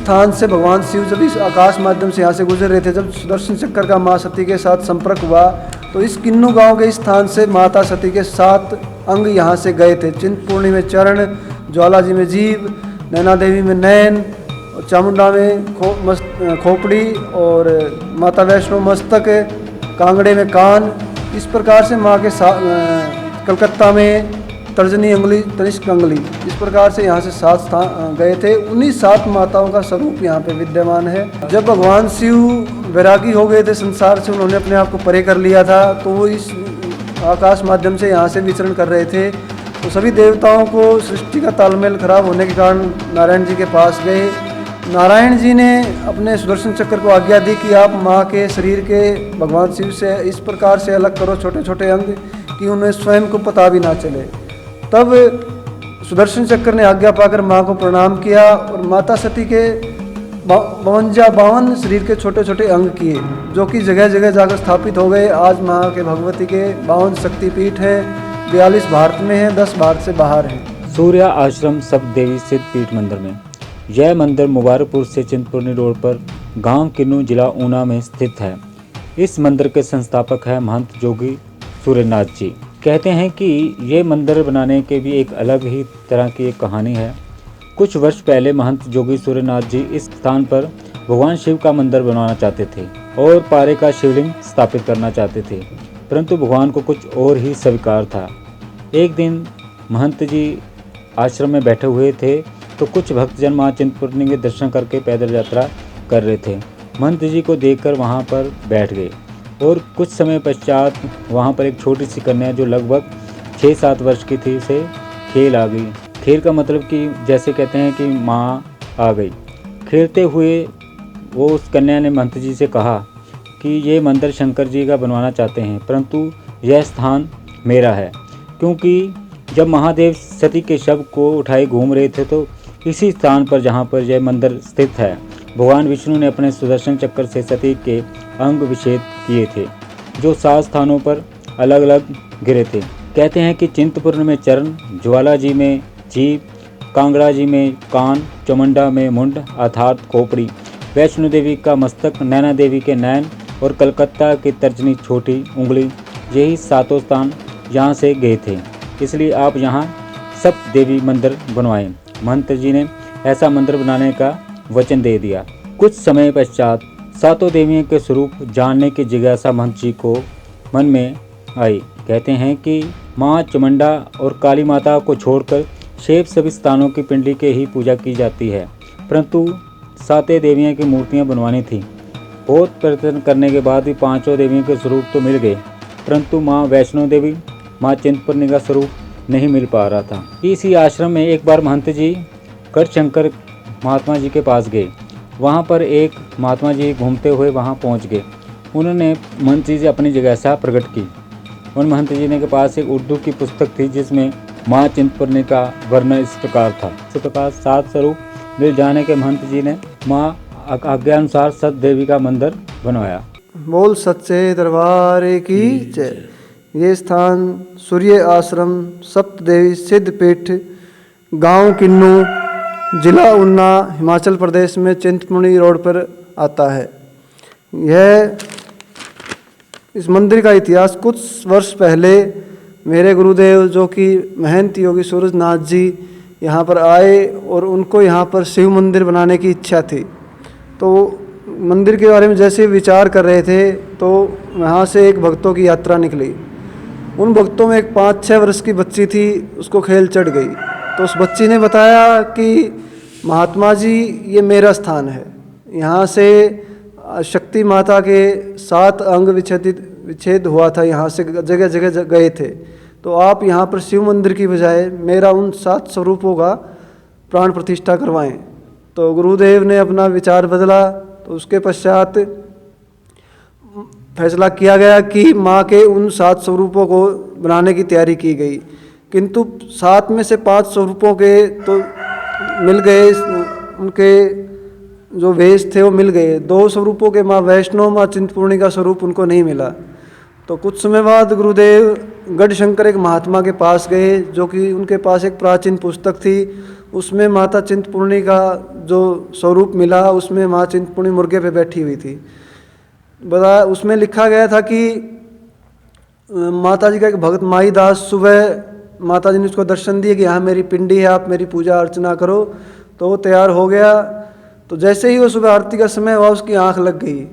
स्थान से भगवान शिव जब इस आकाश माध्यम से यहाँ से गुजर रहे थे, जब सुदर्शन चक्र का माँ सती के साथ संपर्क हुआ, तो इस किन्नू गांव के स्थान से माता सती के 7 अंग यहाँ से गए थे। चिंतपूर्णी में चरण, ज्वालाजी में जीभ, नैना देवी में नैन, और चामुंडा में खोपड़ी, और माता वैष्णो मस्तक, कांगड़े में कान। इस प्रकार से माँ के कलकत्ता में तर्जनी अंगुली, तनिष्क अंगुली, इस प्रकार से यहाँ से 7 स्थान गए थे। उन्हीं 7 माताओं का स्वरूप यहाँ पे विद्यमान है। जब भगवान शिव वैरागी हो गए थे संसार से, उन्होंने अपने आप को परे कर लिया था, तो वो इस आकाश माध्यम से यहाँ से विचरण कर रहे थे। तो सभी देवताओं को सृष्टि का तालमेल खराब होने के कारण नारायण जी के पास गए। नारायण जी ने अपने सुदर्शन चक्र को आज्ञा दी कि आप माँ के शरीर के भगवान शिव से इस प्रकार से अलग करो छोटे छोटे अंग कि उन्हें स्वयं को पता भी ना चले। तब सुदर्शन चक्र ने आज्ञा पाकर माँ को प्रणाम किया और माता सती के 52 शरीर के छोटे छोटे अंग किए, जो कि जगह जगह जाकर स्थापित हो गए। आज माँ के भगवती के 52 शक्तिपीठ हैं, 42 भारत में हैं, 10 भारत से बाहर हैं। सूर्या आश्रम सप्त देवी सिद्ध पीठ मंदिर में। यह मंदिर मुबारकपुर से चिंतपूर्णी रोड पर गांव किन्नू, जिला ऊना में स्थित है। इस मंदिर के संस्थापक है महंत जोगी सूर्यनाथ जी। कहते हैं कि ये मंदिर बनाने के भी एक अलग ही तरह की एक कहानी है। कुछ वर्ष पहले महंत जोगी सूर्यनाथ जी इस स्थान पर भगवान शिव का मंदिर बनवाना चाहते थे और पारे का शिवलिंग स्थापित करना चाहते थे, परंतु भगवान को कुछ और ही स्वीकार था। एक दिन महंत जी आश्रम में बैठे हुए थे तो कुछ भक्तजन मां चिंतपूर्णी के दर्शन करके पैदल यात्रा कर रहे थे। महंत जी को देखकर वहां पर बैठ गए और कुछ समय पश्चात वहां पर एक छोटी सी कन्या जो लगभग 6-7 वर्ष की थी उसे खेल आ गई। खेल का मतलब कि जैसे कहते हैं कि माँ आ गई। खेलते हुए वो उस कन्या ने महंत जी से कहा कि ये मंदिर शंकर जी का बनवाना चाहते हैं, परंतु यह स्थान मेरा है, क्योंकि जब महादेव सती के शव को उठाए घूम रहे थे तो इसी स्थान पर जहाँ पर यह मंदिर स्थित है भगवान विष्णु ने अपने सुदर्शन चक्र से सती के अंग विच्छेद किए थे, जो 7 स्थानों पर अलग अलग गिरे थे। कहते हैं कि चिंतपूर्ण में चरण, ज्वालाजी में जीभ, कांगड़ा जी में कान, चामुंडा में मुंड अर्थात खोपड़ी, वैष्णो देवी का मस्तक, नैना देवी के नैन और कलकत्ता की तर्जनी छोटी उंगली, यही 7 स्थान यहाँ से गए थे। इसलिए आप यहाँ सप्त देवी मंदिर बनवाएं। महंत जी ने ऐसा मंदिर बनाने का वचन दे दिया। कुछ समय पश्चात 7 देवियों के स्वरूप जानने की जिज्ञासा महंत जी को मन में आई। कहते हैं कि माँ चामुंडा और काली माता को छोड़कर शेष सभी स्थानों की पिंडी के ही पूजा की जाती है, परंतु 7 देवियों की मूर्तियाँ बनवानी थी। बहुत प्रयत्न करने के बाद भी 5 देवियों के स्वरूप तो मिल गए, परंतु माँ वैष्णो देवी, माँ चिंतपूर्णी का स्वरूप नहीं मिल पा रहा था। इसी आश्रम में एक बार महंत जी गढ़शंकर महात्मा जी के पास गए। वहाँ पर एक महात्मा जी घूमते हुए वहाँ पहुँच गए। उन्होंने महंत जी से अपनी जिज्ञासा प्रकट की। उन महंत जी ने के पास एक उर्दू की पुस्तक थी जिसमें माँ चिंतपूर्णी का वर्णन इस प्रकार था। इस प्रकार 7 स्वरूप मिल जाने के महंत जी ने माँ आज्ञानुसार सत देवी का मंदिर बनवाया। बोल सच्चे दरबार की जय। ये स्थान सूर्य आश्रम सप्त देवी सिद्ध पीठ, गांव किन्नू, जिला ऊना, हिमाचल प्रदेश में चिंतपूर्णी रोड पर आता है। यह इस मंदिर का इतिहास कुछ वर्ष पहले मेरे गुरुदेव जो कि महंत योगी सूरजनाथ जी यहाँ पर आए और उनको यहाँ पर शिव मंदिर बनाने की इच्छा थी। तो मंदिर के बारे में जैसे विचार कर रहे थे तो यहाँ से एक भक्तों की यात्रा निकली। उन भक्तों में एक 5-6 वर्ष की बच्ची थी, उसको खेल चढ़ गई। तो उस बच्ची ने बताया कि महात्मा जी ये मेरा स्थान है, यहाँ से शक्ति माता के 7 अंग विच्छेद हुआ था, यहाँ से जगह जगह गए थे, तो आप यहाँ पर शिव मंदिर की बजाय मेरा उन 7 स्वरूपों का प्राण प्रतिष्ठा करवाएं। तो गुरुदेव ने अपना विचार बदला। तो उसके पश्चात फैसला किया गया कि माँ के उन 7 स्वरूपों को बनाने की तैयारी की गई, किंतु 7 में से 5 स्वरूपों के तो मिल गए, उनके जो वेश थे वो मिल गए। 2 स्वरूपों के माँ वैष्णो, माँ चिंतपूर्णी का स्वरूप उनको नहीं मिला। तो कुछ समय बाद गुरुदेव गढ़शंकर एक महात्मा के पास गए, जो कि उनके पास एक प्राचीन पुस्तक थी, उसमें माता चिंतपूर्णी का जो स्वरूप मिला उसमें माँ चिंतपूर्णी मुर्गे पे बैठी हुई थी। उसमें लिखा गया था कि माता जी का एक भक्त माईदास सुबह माता जी ने उसको दर्शन दिए कि यहाँ मेरी पिंडी है, आप मेरी पूजा अर्चना करो। तो वो तैयार हो गया। तो जैसे ही वो सुबह आरती का समय हुआ उसकी आंख लग गई।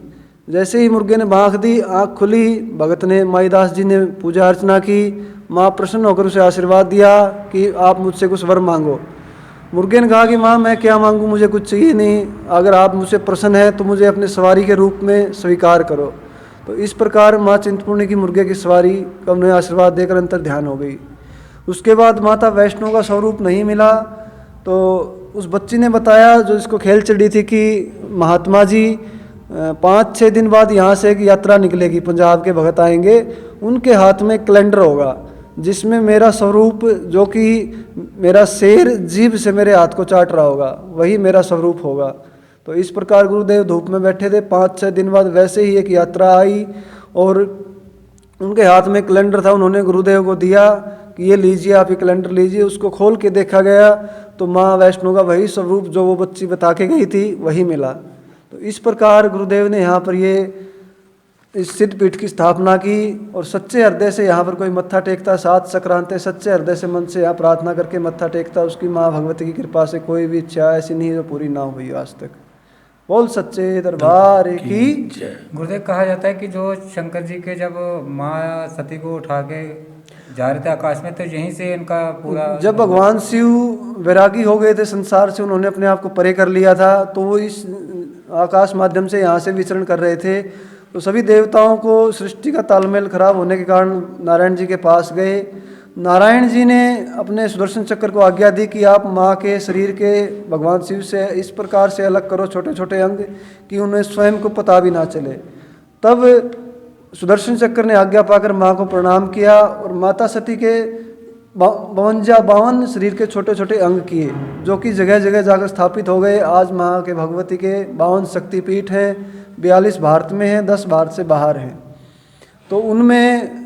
जैसे ही मुर्गे ने बाँख दी, आंख खुली, भगत ने माईदास जी ने पूजा अर्चना की। माँ प्रसन्न होकर उसे आशीर्वाद दिया कि आप मुझसे कुछ वर मांगो। मुर्गे ने कहा कि माँ मैं क्या मांगूँ, मुझे कुछ चाहिए नहीं, अगर आप मुझसे प्रसन्न हैं तो मुझे अपने सवारी के रूप में स्वीकार करो। तो इस प्रकार माँ चिंतपूर्णी की मुर्गे की सवारी का उन्हें आशीर्वाद देकर अंतर ध्यान हो गई। उसके बाद माता वैष्णो का स्वरूप नहीं मिला। तो उस बच्ची ने बताया, जो इसको खेल चढ़ी थी, कि महात्मा जी 5-6 दिन बाद यहाँ से एक यात्रा निकलेगी, पंजाब के भगत आएंगे, उनके हाथ में कैलेंडर होगा जिसमें मेरा स्वरूप, जो कि मेरा शेर जीभ से मेरे हाथ को चाट रहा होगा, वही मेरा स्वरूप होगा। तो इस प्रकार गुरुदेव धूप में बैठे थे। 5-6 दिन बाद वैसे ही एक यात्रा आई और उनके हाथ में कैलेंडर था। उन्होंने गुरुदेव को दिया कि ये लीजिए, आप ये कैलेंडर लीजिए। उसको खोल के देखा गया तो माँ वैष्णो का वही स्वरूप जो वो बच्ची बता के गई थी वही मिला। तो इस प्रकार गुरुदेव ने यहाँ पर ये इस सिद्धपीठ की स्थापना की और सच्चे हृदय से यहाँ पर कोई मत्था टेकता, 7 संक्रांति सच्चे हृदय से मन से यहाँ प्रार्थना करके मत्था टेकता, उसकी माँ भगवती की कृपा से कोई भी इच्छा ऐसी नहीं जो पूरी ना हुई आज तक। बोल सच्चे दरबार की जय। गुरुदेव, कहा जाता है कि जो शंकर जी के जब माँ सती को उठा के जा रहे थे आकाश में, तो यहीं से इनका पूरा, जब भगवान शिव वैरागी हो गए थे संसार से, उन्होंने अपने आप को परे कर लिया था, तो वो इस आकाश माध्यम से यहाँ से विचरण कर रहे थे। तो सभी देवताओं को सृष्टि का तालमेल खराब होने के कारण नारायण जी के पास गए। नारायण जी ने अपने सुदर्शन चक्र को आज्ञा दी कि आप माँ के शरीर के भगवान शिव से इस प्रकार से अलग करो छोटे छोटे अंग कि उन्हें स्वयं को पता भी ना चले। तब सुदर्शन चक्र ने आज्ञा पाकर माँ को प्रणाम किया और माता सती के 52 शरीर के छोटे छोटे अंग किए, जो कि जगह जगह जाकर स्थापित हो गए। आज माँ के भगवती के 52 शक्तिपीठ हैं, 42 भारत में हैं, 10 भारत से बाहर हैं। तो उनमें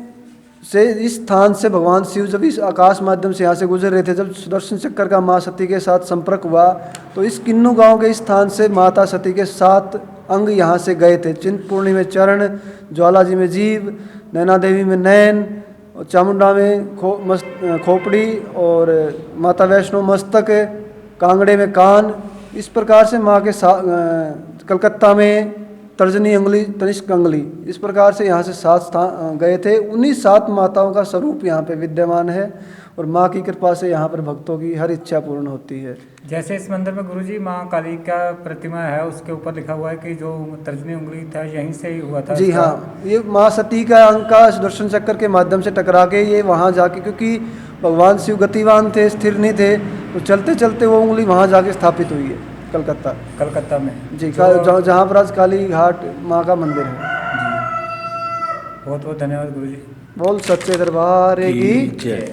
से इस स्थान से भगवान शिव जब इस आकाश माध्यम से यहाँ से गुजर रहे थे, जब सुदर्शन चक्र का माँ सती के साथ संपर्क हुआ, तो इस किन्नू गांव के स्थान से माता सती के 7 अंग यहाँ से गए थे। चिंतपूर्णी में चरण, ज्वाला जी में जीभ, नैना देवी में नैन, और चामुंडा में खोपड़ी, और माता वैष्णो मस्तक, कांगड़े में कान। इस प्रकार से माँ के कलकत्ता में तर्जनी अंगुली, तनिष्क अंगुली, इस प्रकार से यहाँ से 7 स्थान गए थे। उन्हीं 7 माताओं का स्वरूप यहाँ पे विद्यमान है और माँ की कृपा से यहाँ पर भक्तों की हर इच्छा पूर्ण होती है। जैसे इस मंदिर में गुरुजी माँ काली का प्रतिमा है, उसके ऊपर लिखा हुआ है कि जो तर्जनी उंगली था यहीं से ही हुआ था। जी हाँ, ये माँ सती का अंग का सुदर्शन चक्र के माध्यम से टकरा के ये वहाँ जाके, क्योंकि भगवान शिव गतिवान थे, स्थिर नहीं थे, तो चलते चलते वो उंगली वहाँ जाके स्थापित हुई है कलकत्ता में जी, जहाँ पर आज काली घाट माँ का मंदिर है जी। बहुत बहुत धन्यवाद गुरुजी। बोल सच्चे दरबार की जय।